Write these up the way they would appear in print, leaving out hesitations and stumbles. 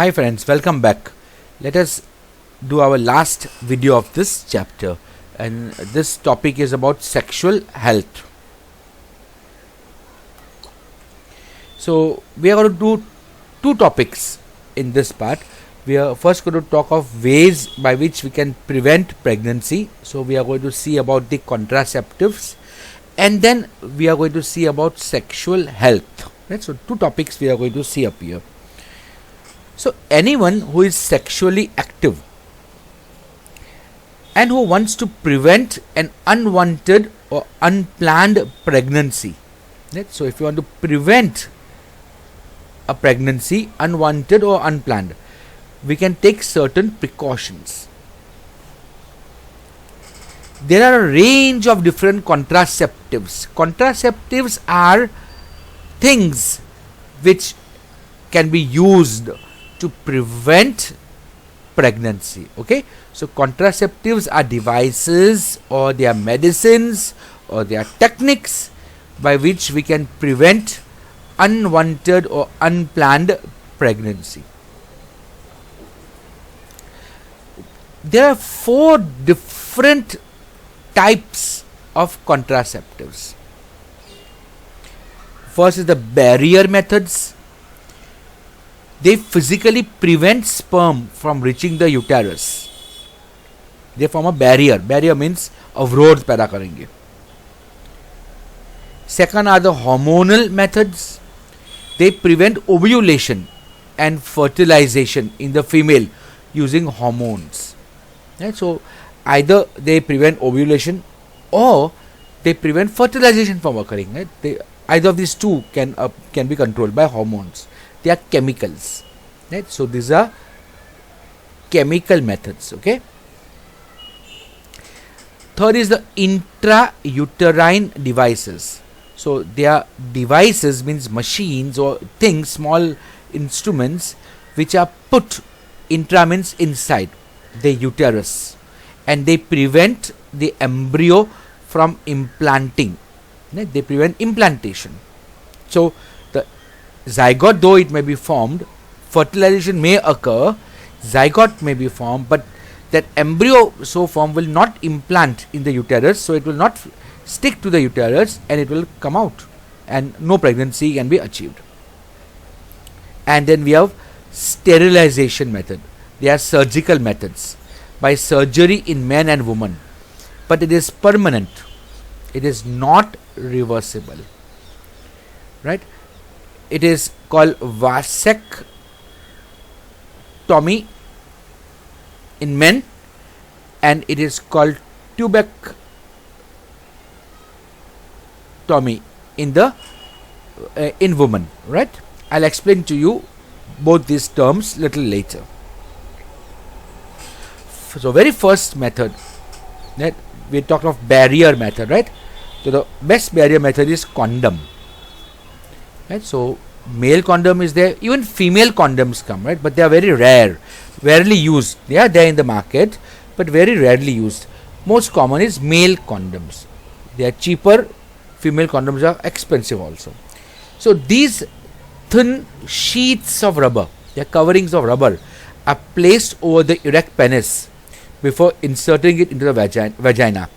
Hi friends, welcome back. Let us do our last video of this chapter, and this topic is about sexual health. So we are going to do two topics in this part. We are first going to talk of ways by which we can prevent pregnancy. So we are going to see about the contraceptives, and then we are going to see about sexual health. Right? So two topics we are going to see up here. So anyone who is sexually active and who wants to prevent an unwanted or unplanned pregnancy, right? So if you want to prevent a pregnancy, unwanted or unplanned, we can take certain precautions. There are a range of different contraceptives. Contraceptives are things which can be used to prevent pregnancy. Okay, so contraceptives are devices, or they are medicines, or they are techniques by which we can prevent unwanted or unplanned pregnancy. There are 4 different types of contraceptives. First is the barrier methods. They physically prevent sperm from reaching the uterus. They form a barrier. Barrier means अवरोध पैदा करेंगे. Second are the hormonal methods. They prevent ovulation and fertilization in the female using hormones. Right? So either they prevent ovulation or they prevent fertilization from occurring. Right? Either of these two can be controlled by hormones. They are chemicals, right? So these are chemical methods. Okay. Third is the intrauterine devices. So they are devices, means machines or things, small instruments which are put, intra means inside the uterus, and they prevent the embryo from implanting. Right? They prevent implantation. So zygote, though it may be formed, fertilization may occur, zygote may be formed, but that embryo so formed will not implant in the uterus, so it will not stick to the uterus and it will come out, and no pregnancy can be achieved. And then we have sterilization method. They are surgical methods by surgery in men and women, but it is permanent. It is not reversible. Right? It is called vasectomy in men, and it is called tubectomy in women. Right? I'll explain to you both these terms little later. So very first method, that we talked of barrier method, right? So the best barrier method is condom. Right, so male condom is there, even female condoms come, right, but they are very rarely used. They are there in the market, but very rarely used. Most common is male condoms. They are cheaper. Female condoms are expensive also. So these thin sheets of rubber, they are coverings of rubber, are placed over the erect penis before inserting it into the vagina.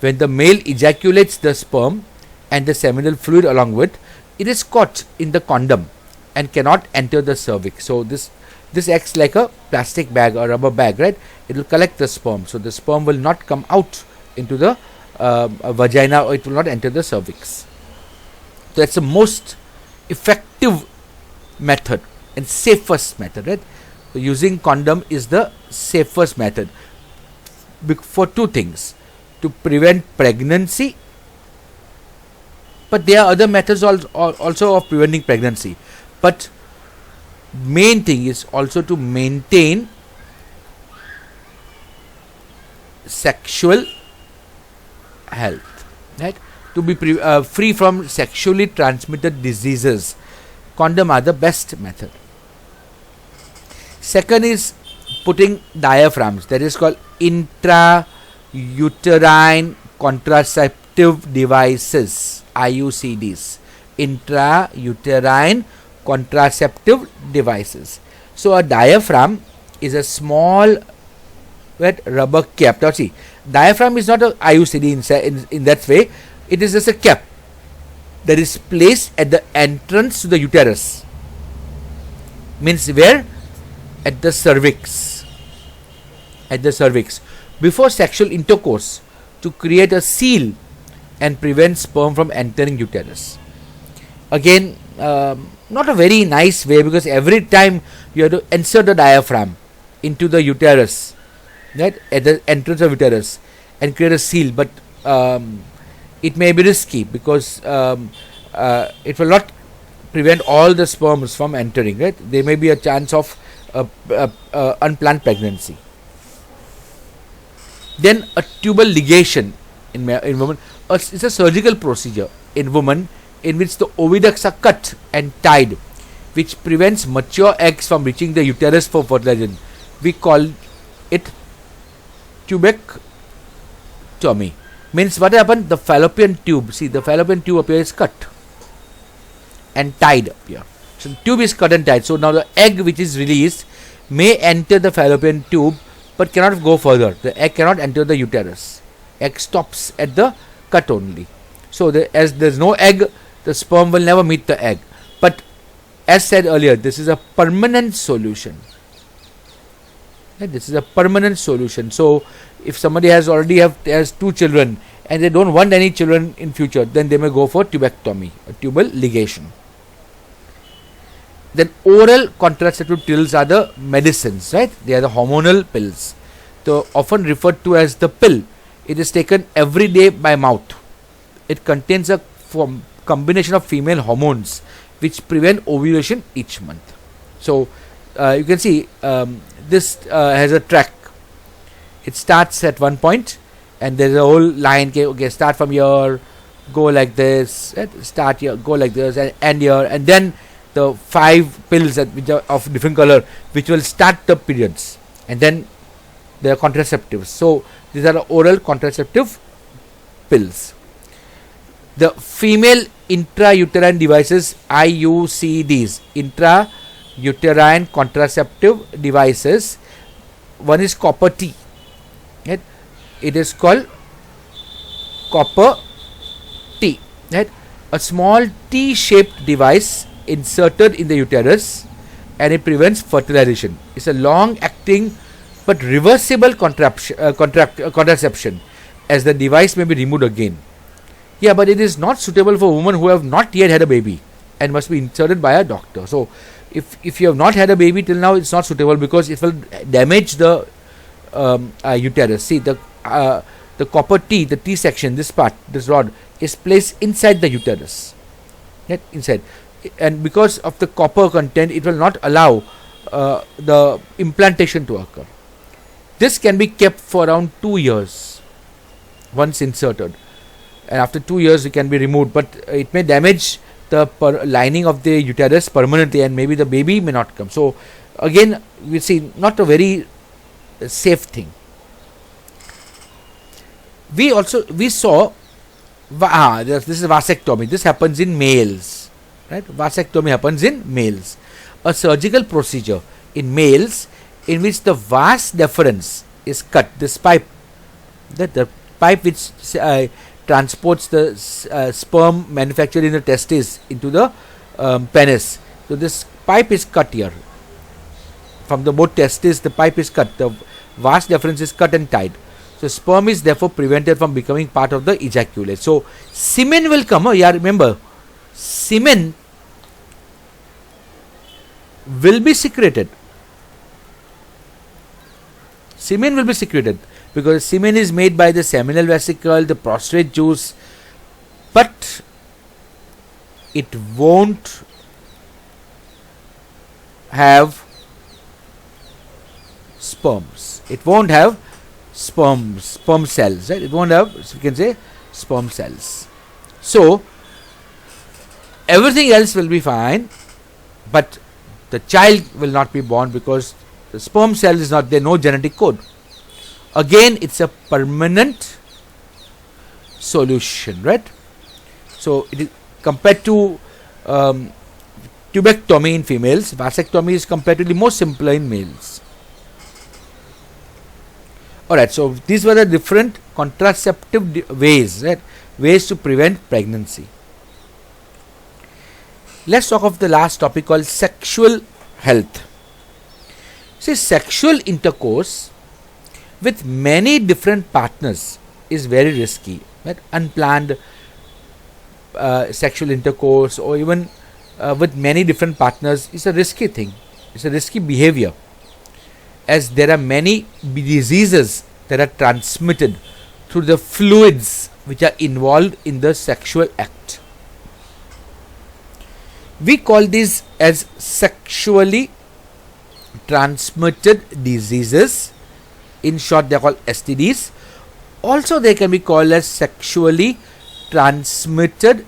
When the male ejaculates the sperm and the seminal fluid along with, it is caught in the condom and cannot enter the cervix. So this acts like a plastic bag or rubber bag, right? It will collect the sperm, so the sperm will not come out into the vagina, or it will not enter the cervix. So that's the most effective method and safest method, right? So using condom is the safest method for two things: to prevent pregnancy. But there are other methods also of preventing pregnancy. But main thing is also to maintain sexual health, right? To be free from sexually transmitted diseases. Condom are the best method. Second is putting diaphragms. That is called intrauterine contraceptive devices. IUCDs, intrauterine contraceptive devices. So a diaphragm is a small rubber cap. Now see, diaphragm is not a IUCD in that way. It is just a cap that is placed at the entrance to the uterus. Means where? At the cervix. At the cervix. Before sexual intercourse, to create a seal and prevent sperm from entering uterus. Again, not a very nice way, because every time you have to insert the diaphragm into the uterus, right, at the entrance of uterus, and create a seal, but it may be risky, because it will not prevent all the sperms from entering, right? There may be a chance of unplanned pregnancy. Then a tubal ligation in women. It's a surgical procedure in women in which the oviducts are cut and tied, which prevents mature eggs from reaching the uterus for fertilization. We call it tubectomy. Means what happened? The fallopian tube. See, the fallopian tube up here is cut and tied up here. So the tube is cut and tied. So now the egg which is released may enter the fallopian tube, but cannot go further. The egg cannot enter the uterus. Egg stops at the cut only. So as there is no egg, the sperm will never meet the egg. But as said earlier, this is a permanent solution. This is a permanent solution. So if somebody has 2 children and they don't want any children in future, then they may go for tubectomy, a tubal ligation. Then oral contraceptive pills are the medicines, right? They are the hormonal pills. So often referred to as the pill. It is taken every day by mouth. It contains a combination of female hormones which prevent ovulation each month. So you can see this has a track. It starts at one point and there is a whole line. Okay, start from here, go like this, start here, go like this, and end here, and then the 5 pills which are of different color, which will start the periods, and then they are contraceptives. So these are oral contraceptive pills. The female intrauterine devices, IUCDs, intrauterine contraceptive devices. One is copper T. Right? It is called copper T. Right? A small T-shaped device inserted in the uterus, and it prevents fertilization. It's a long-acting but reversible contraception, as the device may be removed again. Yeah, but it is not suitable for women who have not yet had a baby and must be inserted by a doctor. So if you have not had a baby till now, it's not suitable because it will damage the uterus. See, the copper T, the T section, this part, this rod, is placed inside the uterus. Right? Inside. And because of the copper content, it will not allow the implantation to occur. This can be kept for around 2 years once inserted, and after 2 years it can be removed, but it may damage the lining of the uterus permanently, and maybe the baby may not come. So again, we see not a very safe thing. We saw this is vasectomy. This happens in males, right? Vasectomy happens in males, a surgical procedure in males in which the vas deferens is cut. This pipe, the pipe which transports the sperm manufactured in the testes into the penis. So this pipe is cut here. From the both testes, the pipe is cut. The vas deferens is cut and tied. So sperm is therefore prevented from becoming part of the ejaculate. So semen will come. Remember, semen will be secreted. Semen will be secreted because semen is made by the seminal vesicle, the prostate juice, but it won't have sperms. It won't have sperm cells, right? It won't have, so we can say, sperm cells. So everything else will be fine, but the child will not be born because the sperm cell is not there, no genetic code. Again, it's a permanent solution, right? So it is compared to tubectomy in females. Vasectomy is comparatively more simpler in males. Alright, so these were the different contraceptive ways, right? Ways to prevent pregnancy. Let's talk of the last topic called sexual health. See, sexual intercourse with many different partners is very risky, right? Unplanned sexual intercourse or even with many different partners is a risky thing. It's a risky behavior, as there are many diseases that are transmitted through the fluids which are involved in the sexual act. We call these as sexually transmitted diseases. In short, they are called STDs. Also, they can be called as sexually transmitted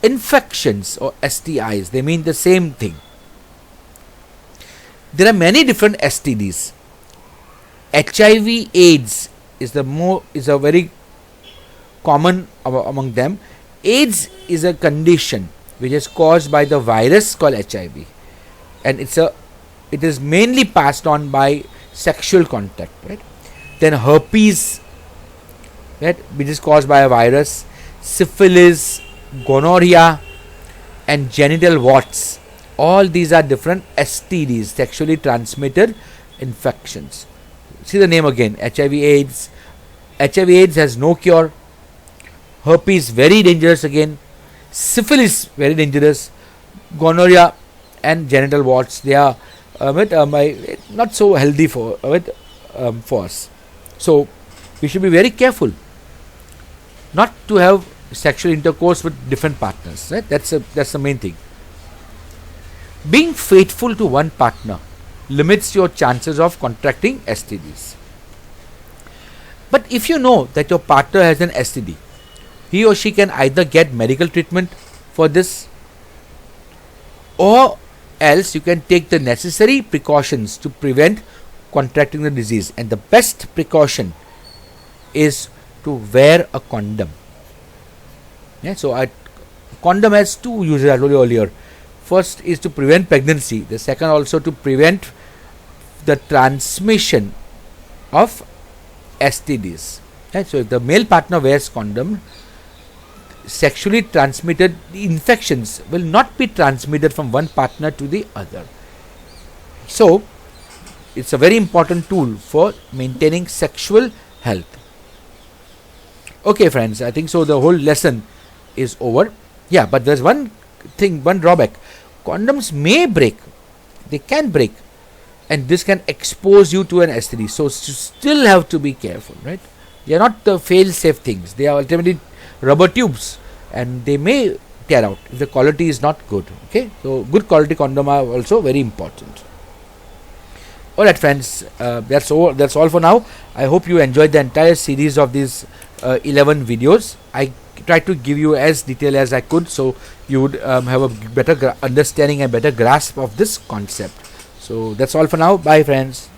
infections or STIs. They mean the same thing. There are many different STDs. HIV/AIDS is a very common among them. AIDS is a condition which is caused by the virus called HIV, and it is mainly passed on by sexual contact, right? Then herpes, right, which is caused by a virus, syphilis, gonorrhea, and genital warts. All these are different STDs, sexually transmitted infections. See the name again, HIV/AIDS. HIV/AIDS has no cure. Herpes, very dangerous again. Syphilis, very dangerous. Gonorrhea and genital warts, they are not so healthy for us. So we should be very careful not to have sexual intercourse with different partners, right? That's the main thing. Being faithful to one partner limits your chances of contracting STDs. But if you know that your partner has an STD, he or she can either get medical treatment for this, or else you can take the necessary precautions to prevent contracting the disease. And the best precaution is to wear a condom. Yeah, so a condom has two uses, I told you earlier. First is to prevent pregnancy. The second also to prevent the transmission of STDs. Right? So if the male partner wears condom, sexually transmitted infections will not be transmitted from one partner to the other. So it's a very important tool for maintaining sexual health. Okay friends, I think so the whole lesson is over. Yeah, but there's one thing, one drawback. Condoms may break. They can break, and this can expose you to an STD. So you still have to be careful, right? They are not the fail-safe things. They are ultimately rubber tubes, and they may tear out if the quality is not good. Okay, so good quality condom are also very important. Alright friends, that's all for now. I hope you enjoyed the entire series of these 11 videos. I tried to give you as detail as I could, so you would have a better understanding and better grasp of this concept. So that's all for now. Bye friends.